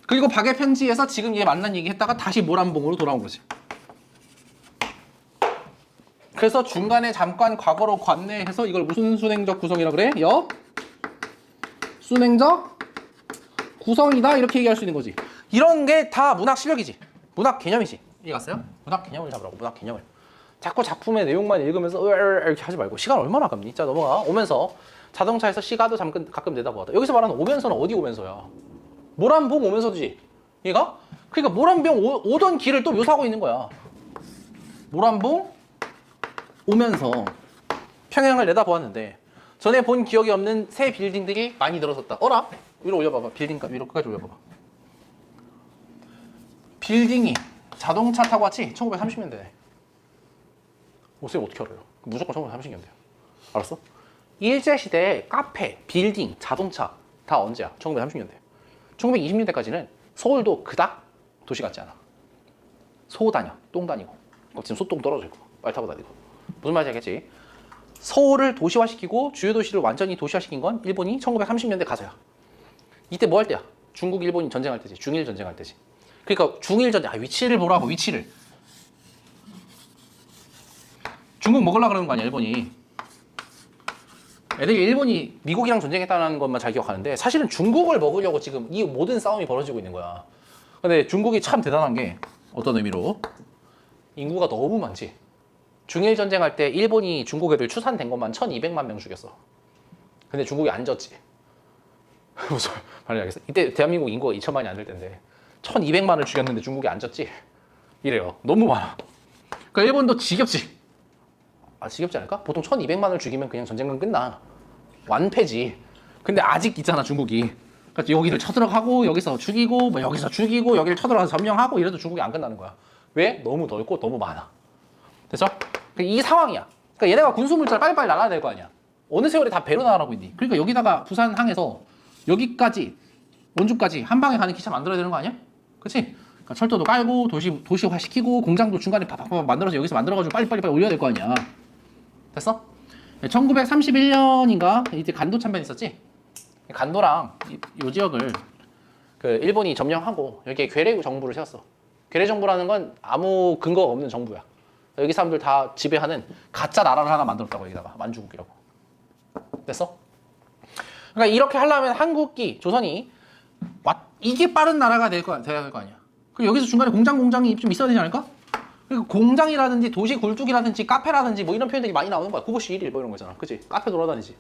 그리고 박의 편지에서 지금 얘 만난 얘기 했다가 다시 모란봉으로 돌아온 거지. 그래서 중간에 잠깐 과거로 관내해서 이걸 무슨 순행적 구성이라 그래? 순행적 구성이다 이렇게 얘기할 수 있는 거지. 이런 게 다 문학 실력이지. 문학 개념이지. 이해 갔어요? 문학 개념을 잡으라고. 문학 개념을. 자꾸 작품의 내용만 읽으면서 이렇게 하지 말고. 시간 얼마나 아깝니? 자, 넘어가. 오면서 자동차에서 시가도 잠깐 가끔 내다보았다. 여기서 말하는 오면서는 어디 오면서야? 모란봉 오면서지. 얘가? 그러니까 모란봉 오던 길을 또 묘사하고 있는 거야. 모란봉 오면서 평양을 내다보았는데 전에 본 기억이 없는 새 빌딩들이 많이 늘어섰다. 어라? 위로 올려봐봐. 빌딩 위로 끝까지 올려봐봐. 빌딩이 자동차 타고 왔지? 1930년대네. 쌤 어떻게 알아요? 무조건 1930년대야. 알았어? 일제시대에 카페, 빌딩, 자동차 다 언제야? 1930년대. 1920년대까지는 서울도 그닥 도시 같지 않아. 소 다녀, 똥 다니고. 지금 소똥 떨어져 있고, 말 타고 다니고. 무슨 말인지 알겠지? 서울을 도시화시키고 주요 도시를 완전히 도시화시킨 건 일본이 1930년대 가서야. 이때 뭐 할 때야? 중국, 일본이 전쟁할 때지. 중일 전쟁할 때지. 그러니까 중일 전쟁, 위치를 보라고, 위치를. 중국 먹으려고 그러는 거 아니야, 일본이. 애들이 일본이 미국이랑 전쟁했다는 것만 잘 기억하는데 사실은 중국을 먹으려고 지금 이 모든 싸움이 벌어지고 있는 거야. 근데 중국이 참 대단한 게 어떤 의미로? 인구가 너무 많지. 중일 전쟁할 때 일본이 중국 애들 추산된 것만 1200만 명 죽였어. 근데 중국이 안 졌지. 무슨 말인지 알겠어? 이때 대한민국 인구가 2천만이 안 될 텐데 1200만을 죽였는데 중국이 안 졌지? 이래요. 너무 많아. 그러니까 일본도 지겹지. 지겹지 않을까? 보통 1200만을 죽이면 그냥 전쟁은 끝나. 완패지. 근데 아직 있잖아, 중국이. 그러니까 여기를 쳐들어가고 여기서 죽이고 뭐 여기서 죽이고 여기를 쳐들어가서 점령하고 이래도 중국이 안 끝나는 거야. 왜? 너무 넓고 너무 많아. 됐죠? 이 상황이야. 그러니까 얘네가 군수물자를 빨리빨리 날아야 될 거 아니야. 어느 세월에 다 배로 나가라고 있니? 그러니까 여기다가 부산항에서 여기까지 원주까지 한 방에 가는 기차 만들어야 되는 거 아니야? 그치? 그러니까 철도도 깔고 도시화 시키고 공장도 중간에 팍팍팍 만들어서 여기서 만들어가지고 빨리빨리 올려야 될 거 아니야. 됐어? 1931년인가 이때 간도 참변 있었지? 간도랑 이 지역을 그 일본이 점령하고 여기에 괴뢰 정부를 세웠어. 괴뢰 정부라는 건 아무 근거가 없는 정부야. 여기 사람들 다 지배하는 가짜 나라를 하나 만들었다고 여기다가 만주국이라고. 됐어? 그러니까 이렇게 하려면 한국이 조선이 이게 빠른 나라가 돼야 될 거 아니야. 그리고 여기서 중간에 공장이 좀 있어야 되지 않을까? 그러니까 공장이라든지 도시 굴뚝이라든지 카페라든지 뭐 이런 표현들이 많이 나오는 거야. 구보시 1일 뭐 이런 거잖아. 그치? 카페 돌아다니지.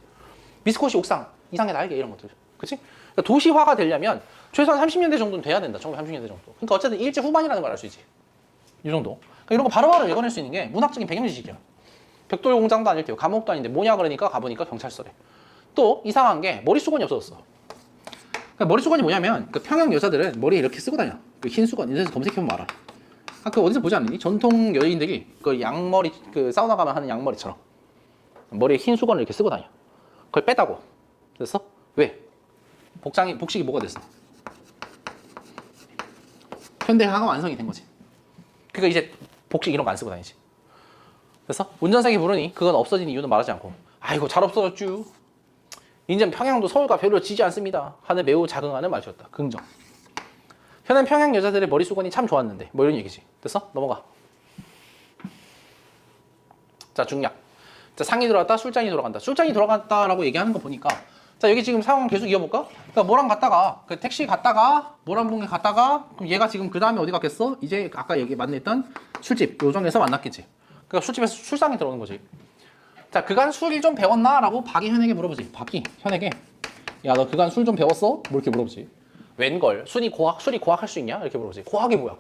미스코시 옥상, 이상의 날개 이런 것들. 그치? 그러니까 도시화가 되려면 최소한 30년대 정도는 돼야 된다. 1930년대 정도. 그러니까 어쨌든 일제 후반이라는 걸 알 수 있지. 이 정도. 그러니까 이런 거 바로바로 읽어낼 수 있는 게 문학적인 배경 지식이야. 벽돌 공장도 아닐 테고 감옥도 아닌데 뭐냐 그러니까 가보니까 경찰서래. 또 이상한 게 머리 수건이 없어졌어. 그러니까 머리 수건이 뭐냐면 그 평양 여자들은 머리에 이렇게 쓰고 다녀. 그 흰 수건. 인터넷에서 검색해보면 알아. 그 어디서 보지 않니? 전통 여인들이 그 양머리 그 사우나 가면 하는 양머리처럼 머리에 흰 수건을 이렇게 쓰고 다녀. 그걸 빼다고. 됐어? 왜? 복식이 뭐가 됐어? 현대화가 완성이 된 거지. 그러니까 이제 복식 이런 거 안 쓰고 다니지. 그래서 운전석이 부르니 그건 없어진 이유는 말하지 않고 아이고 잘 없어졌쥬. 이젠 평양도 서울과 별로 지지 않습니다. 하는 매우 자긍하는 말이었다. 긍정. 현엔 평양 여자들의 머리 수건이 참 좋았는데 뭐 이런 얘기지. 됐어? 넘어가. 자, 중략. 자, 상이 들어갔다, 술장이 돌아간다. 술장이 돌아갔다라고 얘기하는 거 보니까 자, 여기 지금 상황 계속 이어볼까? 그러니까 뭐랑 갔다가 그 택시 갔다가 뭐랑 갔다가 그럼 얘가 지금 그 다음에 어디 갔겠어? 이제 아까 얘기 만났던 술집 요정에서 만났겠지. 그러니까 술집에서 술상에 들어오는 거지. 자, 그간 술 좀 배웠나? 라고 박이 현에게 물어보지. 박이 현에게 야, 너 그간 술 좀 배웠어? 뭐 이렇게 물어보지. 웬걸? 술이 고학할 수 있냐? 이렇게 물어보지. 고학이 뭐야?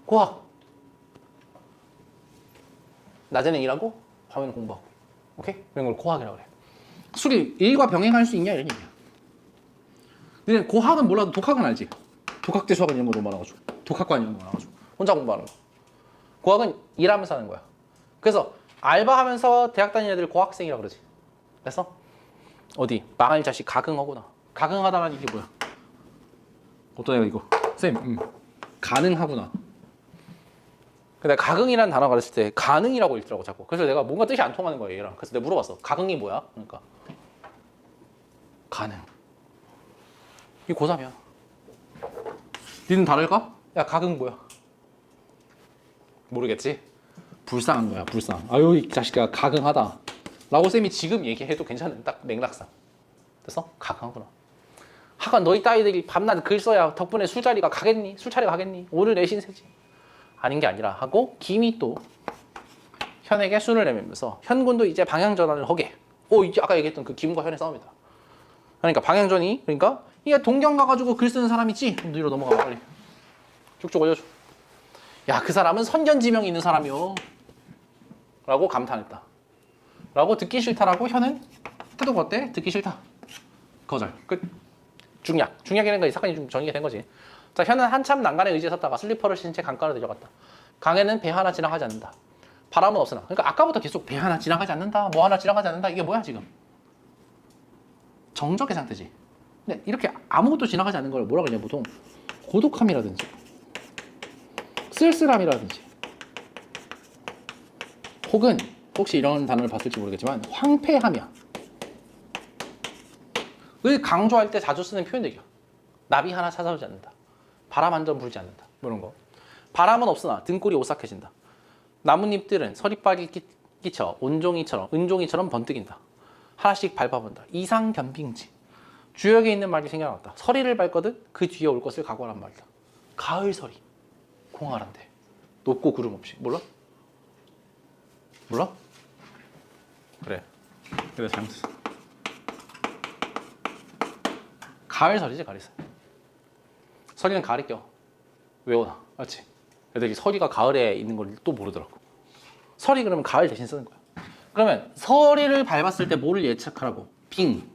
고학. 낮에는 일하고 밤에는 공부하고. 오케이? 이런 걸 고학이라고 그래. 술이 일과 병행할 수 있냐? 이런 얘기야. 근데 고학은 몰라도 독학은 알지? 독학대 수학은 이런 거 너무 많아가지고. 독학관 이런 거 많아가지고. 혼자 공부하는 거. 고학은 일하면서 하는 거야. 그래서 알바하면서 대학 다니는 애들 고학생이라고 그러지. 그래서 어디 망할 자식 가긍하구나. 가긍하다라는 이게 뭐야? 어떤 애가 이거? 쌤, 가능하구나. 근데 가긍이라는 단어 가르칠 때 가능이라고 읽더라고 자꾸. 그래서 내가 뭔가 뜻이 안 통하는 거야 얘랑. 그래서 내가 물어봤어. 가긍이 뭐야? 그러니까 가능. 이게 고3이야. 니는 다를까? 야, 가긍 뭐야? 모르겠지? 불쌍한 거야, 불쌍. 아유, 이 자식아, 가긍하다. 라고 쌤이 지금 얘기해도 괜찮은 딱 맥락상. 그래서 가긍하구나. 하간 너희 따위들이 밤낮 글 써야 덕분에 술자리가 가겠니? 술자리가 가겠니? 오늘 내신 세지. 아닌 게 아니라 하고 김이 또 현에게 술을 내밀면서 현군도 이제 방향 전환을 하게. 이제 아까 얘기했던 그 김과 현의 싸움이다. 그러니까 방향전이 그러니까 이게 동경 가가지고 글 쓰는 사람 있지? 그럼 뒤로 넘어가 빨리. 쭉쭉 올려줘. 야, 그 사람은 선견지명이 있는 사람이요. 라고 감탄했다. 라고 듣기 싫다라고 현은 태도가 어때? 듣기 싫다. 거절. 끝. 중약. 중약이라는 거 이 사건이 좀 정리가 된 거지. 자, 현은 한참 난간에 의지에 섰다가 슬리퍼를 신은 채 강가로 내려갔다. 강에는 배 하나 지나가지 않는다. 바람은 없으나. 그러니까 아까부터 계속 배 하나 지나가지 않는다. 뭐 하나 지나가지 않는다. 이게 뭐야 지금? 정적의 상태지. 근데 이렇게 아무것도 지나가지 않는 걸 뭐라 그러냐 보통 고독함이라든지 쓸쓸함이라든지 혹은 혹시 이런 단어를 봤을지 모르겠지만 황폐함이야. 을 강조할 때 자주 쓰는 표현들이야. 나비 하나 찾아오지 않는다. 바람 한 점 불지 않는다. 뭐 이런 거. 바람은 없으나 등골이 오싹해진다. 나뭇잎들은 서리빨이 끼쳐 은종이처럼 번뜩인다. 하나씩 밟아본다. 이상견빙지. 주역에 있는 말이 생겨났다. 서리를 밟거든 그 뒤에 올 것을 각오하란 말이다. 가을서리. 공활한데. 높고 구름 없이. 몰라? 그래 잘못했어. 가을서리지 가을서리. 서리는 가을에 껴. 외워놔. 맞지? 애들이 서리가 가을에 있는 걸 또 모르더라고. 서리 그러면 가을 대신 쓰는 거야. 그러면 서리를 밟았을 때 뭐를 예측하라고? 빙.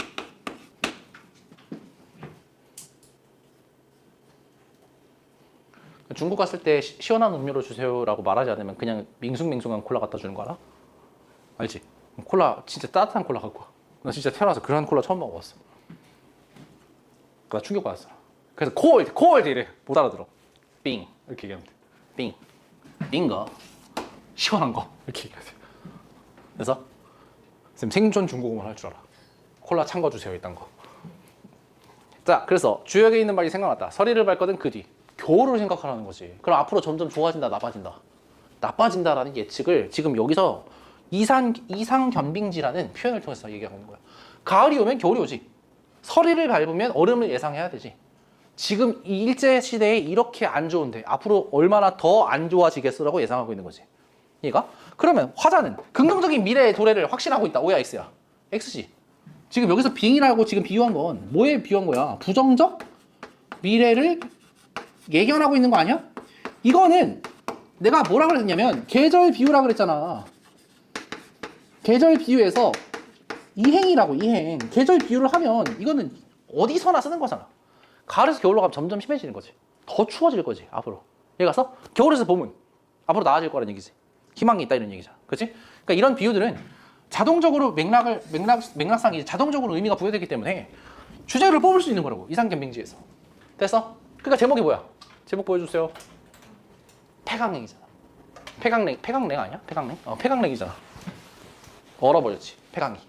중국 갔을 때 시원한 음료로 주세요라고 말하지 않으면 그냥 밍숭맹숭한 콜라 갖다 주는 거 알아? 알지? 콜라 진짜 따뜻한 콜라 갖고 와. 나 진짜 태어나서 그런 콜라 처음 먹어봤어. 나 충격받았어. 그래서 콜드 이래. 못 알아들어. 빙 이렇게 얘기하면 돼. 빙거 시원한 거 이렇게 얘기하면 돼. 그래서 쌤 생존 중국어만 할 줄 알아. 콜라 찬 거 주세요 이딴 거. 자, 그래서 주역에 있는 말이 생각났다. 서리를 밟거든 그 뒤. 겨울을 생각하라는 거지. 그럼 앞으로 점점 좋아진다, 나빠진다라는 예측을 지금 여기서 이상견빙지라는 표현을 통해서 얘기하고 있는 거야. 가을이 오면 겨울이 오지. 서리를 밟으면 얼음을 예상해야 되지. 지금 이 일제시대에 이렇게 안 좋은데 앞으로 얼마나 더 안 좋아지겠어라고 예상하고 있는 거지. 얘가? 그러면 화자는 긍정적인 미래의 도래를 확신하고 있다. O야, X야? X지. 지금 여기서 빙이라고 지금 비유한 건 뭐에 비유한 거야? 부정적 미래를 예견하고 있는 거 아니야? 이거는 내가 뭐라 그랬냐면 계절 비유라 그랬잖아. 계절 비유에서 이행이라고 이행. 계절 비유를 하면 이거는 어디서나 쓰는 거잖아. 가을에서 겨울로 가면 점점 심해지는 거지. 더 추워질 거지 앞으로. 여기 가서 겨울에서 봄은 앞으로 나아질 거라는 얘기지. 희망이 있다 이런 얘기잖아. 그렇지? 그러니까 이런 비유들은 자동적으로 맥락상 이제 자동적으로 의미가 부여되기 때문에 주제를 뽑을 수 있는 거라고. 이상견빙지에서. 됐어? 그러니까 제목이 뭐야? 제목 보여주세요. 폐강냉이잖아. 폐강냉 아니야? 폐강냉? 폐강냉이잖아. 얼어버렸지. 폐강이.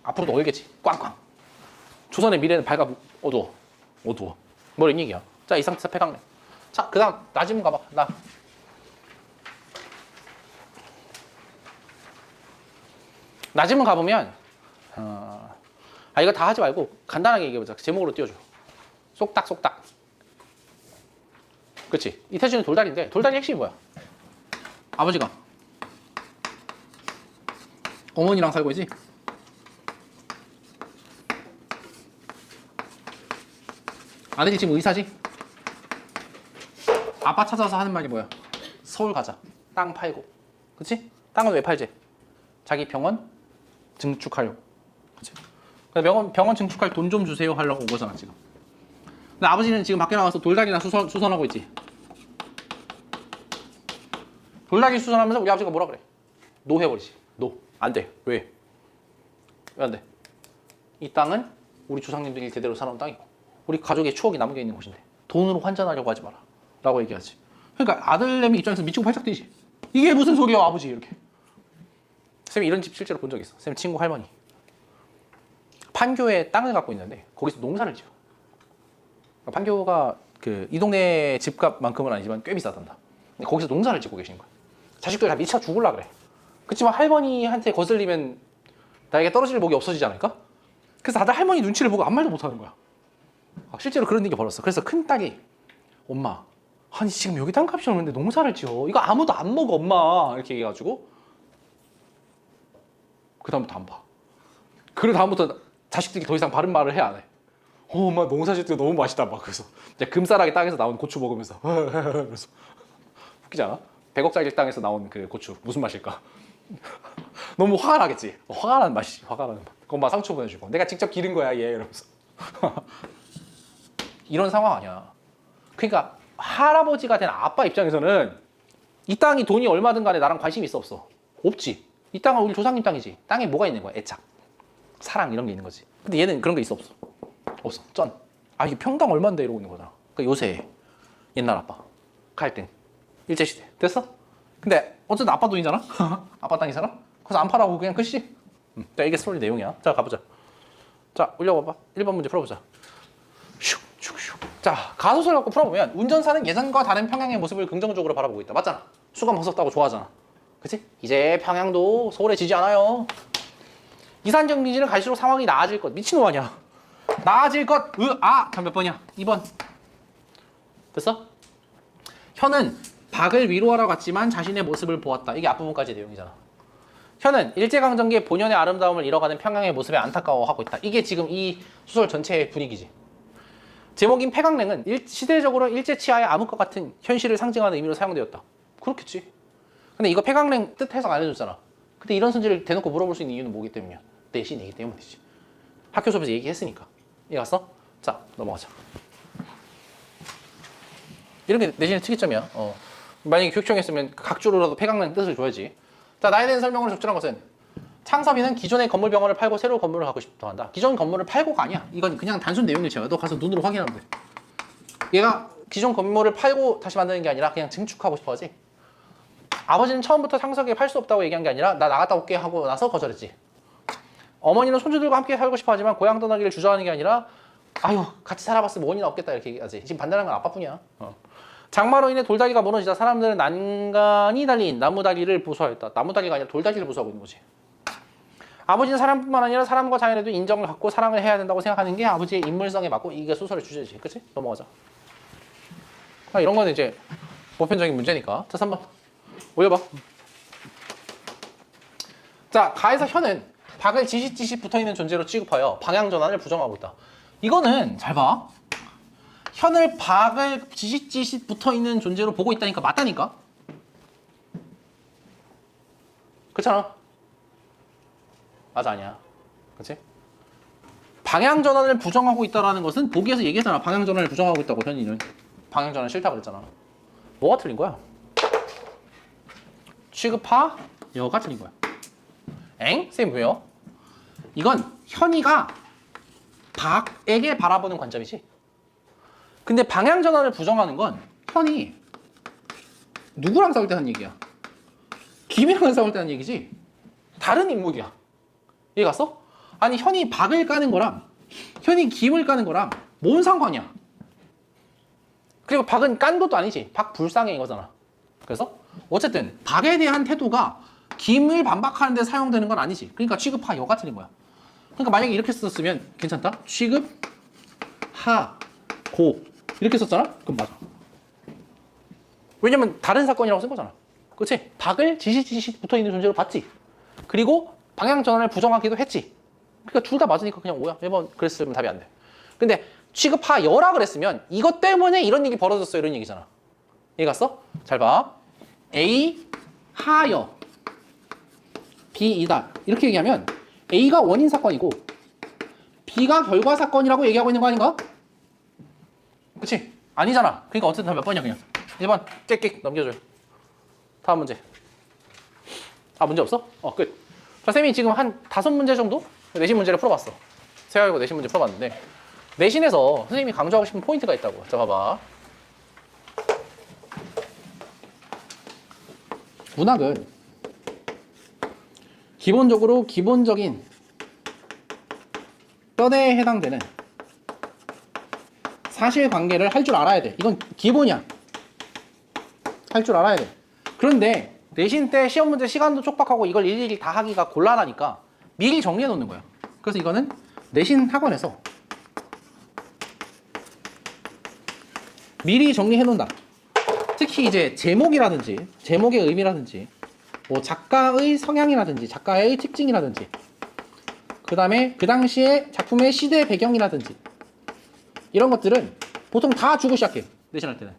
앞으로도 얼겠지. 꽝꽝. 조선의 미래는 밝아 어두워. 뭐 이런 얘기야. 자, 이 상태에서 폐강냉. 자, 그 다음 나지문 가봐. 나지문 가보면 아 이거 다 하지 말고 간단하게 얘기해보자. 제목으로 띄워줘. 쏙딱 쏙딱. 그치? 이태준은 돌다리인데 돌다리 핵심이 뭐야? 아버지가 어머니랑 살고 있지? 아들이 지금 의사지? 아빠 찾아서 하는 말이 뭐야? 서울 가자. 땅 팔고. 그치? 땅은 왜 팔지? 자기 병원 증축하려고. 그치? 병원 증축할 돈 좀 주세요 하려고 온 거잖아 지금. 근데 아버지는 지금 밖에 나가서 돌다리나 수선하고 있지. 돌다리 수선하면서 우리 아버지가 뭐라 그래? 노 해버리지. 노. 안 돼. 왜? 왜 안 돼? 이 땅은 우리 조상님들이 대대로 살아온 땅이고 우리 가족의 추억이 남겨 있는 곳인데 돈으로 환전하려고 하지 마라 라고 얘기하지. 그러니까 아들내미 입장에서 미치고 팔짝 뛰지. 이게 무슨 소리야 아버지 이렇게. 쌤이 이런 집 실제로 본 적 있어. 쌤 친구 할머니 판교에 땅을 갖고 있는데 거기서 농사를 지어. 판교가 그 이 동네 집값만큼은 아니지만 꽤 비싸단다. 근데 거기서 농사를 짓고 계신 거야. 자식들 다 미쳐 죽을라 그래. 그렇지만 할머니한테 거슬리면 나에게 떨어질 복이 없어지지 않을까? 그래서 다들 할머니 눈치를 보고 아무 말도 못하는 거야. 실제로 그런 일이 벌었어. 그래서 큰딸이 엄마 아니 지금 여기 땅값이 얼마인데 농사를 지어. 이거 아무도 안 먹어 엄마. 이렇게 얘기해가지고 그 다음부터 안 봐. 그 다음부터 자식들이 더 이상 바른 말을 해 안 해. 엄마 농사 짓을 때 너무 맛있다 막. 그래서 이제 금싸라기 땅에서 나온 고추 먹으면서 그래서 웃기지 않아? 100억짜리 땅에서 나온 그 고추 무슨 맛일까? 너무 화가 나겠지. 화가 나는 맛이지. 화가 나는 맛. 엄마 상추 보내주고 내가 직접 기른 거야 얘 이러면서. 이런 상황 아니야. 그러니까 할아버지가 된 아빠 입장에서는 이 땅이 돈이 얼마든 간에 나랑 관심이 있어 없어? 없지. 이 땅은 우리 조상님 땅이지. 땅에 뭐가 있는 거야? 애착, 사랑 이런 게 있는 거지. 근데 얘는 그런 게 있어 없어? 없어. 쩐. 아 이게 평당 얼마인데 이러고 있는 거잖아. 그러니까 요새 옛날 아빠 갈등 일제시대 됐어? 근데 어쨌든 아빠 돈이잖아? 아빠 땅이잖아? 그래서 안 팔아고 그냥 끝이지? 자 이게 스토리 내용이야. 자 가보자. 자 올려봐봐. 1번 문제 풀어보자. 슉슉슉. 자 가소설 갖고 풀어보면 운전사는 예전과 다른 평양의 모습을 긍정적으로 바라보고 있다. 맞잖아. 수감 벗었다고 좋아하잖아. 그치? 이제 평양도 소홀해지지 않아요. 이산정리지는 갈수록 상황이 나아질 것. 미친놈 아니야. 나아질 것. 자 몇 번이야? 2번. 됐어? 현은 박을 위로하러 갔지만 자신의 모습을 보았다. 이게 앞부분까지의 내용이잖아. 현은 일제강점기의 본연의 아름다움을 잃어가는 평양의 모습에 안타까워하고 있다. 이게 지금 이 소설 전체의 분위기지. 제목인 폐강냉은 시대적으로 일제치하의 암흑과 같은 현실을 상징하는 의미로 사용되었다. 그렇겠지. 근데 이거 폐강냉 뜻 해석 안 해줬잖아. 근데 이런 순지를 대놓고 물어볼 수 있는 이유는 뭐기 때문이야? 내신이기 때문이지. 학교 수업에서 얘기했으니까. 이해갔어? 자 넘어가자. 이런 게 내신의 특이점이야. 만약에 교육청했으면 각주로라도 폐강냉 뜻을 줘야지. 자 나에 대한 설명으로 적절한 것은 창섭이는 기존의 건물 병원을 팔고 새로운 건물을 갖고 싶다 한다. 기존 건물을 팔고가 아니야. 이건 그냥 단순 내용일치야. 너 가서 눈으로 확인하면 돼. 얘가 기존 건물을 팔고 다시 만드는 게 아니라 그냥 증축하고 싶어 하지. 아버지는 처음부터 창섭이에 팔 수 없다고 얘기한 게 아니라 나 나갔다 올게 하고 나서 거절했지. 어머니는 손주들과 함께 살고 싶어 하지만 고향 떠나기를 주저하는 게 아니라 아유 같이 살아봤으면 원이나 없겠다 이렇게 얘기하지. 지금 반대하는 건 아빠뿐이야. 장마로 인해 돌다리가 무너지자 사람들은 난간이 달린 나무다리를 보수하였다. 나무다리가 아니라 돌다리를 보수하고 있는 거지. 아버지는 사람뿐만 아니라 사람과 자연에도 인정을 갖고 사랑을 해야 된다고 생각하는 게 아버지의 인물성에 맞고 이게 소설의 주제지. 그치? 넘어가자. 이런 거는 이제 보편적인 문제니까. 자 3번 올려봐. 자 가에서 현은 박을 지시지시 붙어있는 존재로 취급하여 방향전환을 부정하고 있다. 이거는 잘 봐. 현을 박을 지시지시 붙어있는 존재로 보고 있다니까 맞다니까? 그렇잖아. 맞아 아니야. 그치? 방향전환을 부정하고 있다는 것은 보기에서 얘기했잖아. 방향전환을 부정하고 있다고 현이는. 방향전환 싫다고 그랬잖아. 뭐가 틀린 거야? 취급하여가 틀린 거야. 엥? 쌤 왜요? 이건 현이가 박에게 바라보는 관점이지. 근데 방향전환을 부정하는 건 현이 누구랑 싸울 때 하는 얘기야? 김이랑 싸울 때 하는 얘기지. 다른 인물이야. 이해 갔어? 아니 현이 박을 까는 거랑 현이 김을 까는 거랑 뭔 상관이야? 그리고 박은 깐 것도 아니지. 박 불쌍해 이거잖아. 그래서 어쨌든 박에 대한 태도가 김을 반박하는 데 사용되는 건 아니지. 그러니까 취급하여가 틀린 거야. 그러니까 만약에 이렇게 썼으면 괜찮다. 취급, 하, 고 이렇게 썼잖아? 그럼 맞아. 왜냐면 다른 사건이라고 쓴 거잖아. 그렇지? 박을 지시 붙어있는 존재로 봤지. 그리고 방향 전환을 부정하기도 했지. 그러니까 둘 다 맞으니까 그냥 5야. 1번 그랬으면 답이 안 돼. 근데 취급하여라 그랬으면 이것 때문에 이런 일이 벌어졌어 이런 얘기잖아. 이해 갔어? 잘 봐. A 하여 B이다. 이렇게 얘기하면 A가 원인 사건이고 B가 결과 사건이라고 얘기하고 있는 거 아닌가? 그치? 아니잖아. 그러니까 어쨌든 몇 번이야 그냥. 1번 깨끼 넘겨줘요. 다음 문제. 아 문제 없어? 끝. 자, 쌤이 지금 한 5문제 정도 내신 문제를 풀어봤어. 세하고 내신 문제 풀어봤는데 내신에서 선생님이 강조하고 싶은 포인트가 있다고. 자 봐봐. 문학은 기본적으로 기본적인 뼈대에 해당되는 사실관계를 할 줄 알아야 돼. 이건 기본이야. 할 줄 알아야 돼. 그런데 내신 때 시험 문제 시간도 촉박하고 이걸 일일이 다 하기가 곤란하니까 미리 정리해 놓는 거야. 그래서 이거는 내신 학원에서 미리 정리해 놓는다. 특히 이제 제목이라든지 제목의 의미라든지 뭐 작가의 성향이라든지 작가의 특징이라든지 그 다음에 그 당시에 작품의 시대 배경이라든지 이런 것들은 보통 다 주고 시작해. 내신할 때는.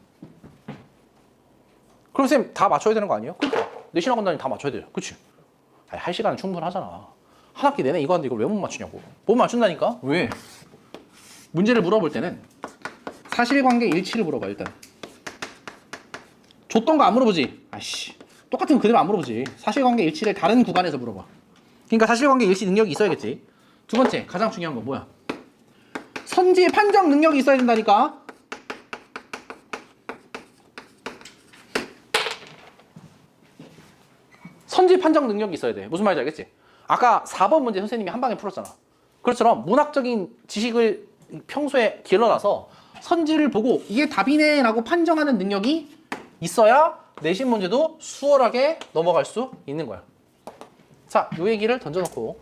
그럼 쌤 다 맞춰야 되는 거 아니에요? 그러니까 내신학원 다니면 다 맞춰야 돼요. 그치? 아니, 할 시간은 충분하잖아. 한 학기 내내 이거 하는데 이걸 왜 못 맞추냐고. 못 맞춘다니까? 왜? 문제를 물어볼 때는 사실관계 일치를 물어봐 일단. 줬던 거 안 물어보지. 아이씨 똑같은 거 그대로 안 물어보지. 사실관계 일치를 다른 구간에서 물어봐. 그러니까 사실관계 일치 능력이 있어야겠지. 두 번째 가장 중요한 건 뭐야? 선지 판정 능력이 있어야 된다니까. 선지 판정 능력이 있어야 돼. 무슨 말인지 알겠지? 아까 4번 문제 선생님이 한 방에 풀었잖아. 그렇처럼 문학적인 지식을 평소에 길러놔서 선지를 보고 이게 답이네 라고 판정하는 능력이 있어야 내신 문제도 수월하게 넘어갈 수 있는 거야. 자, 이 얘기를 던져놓고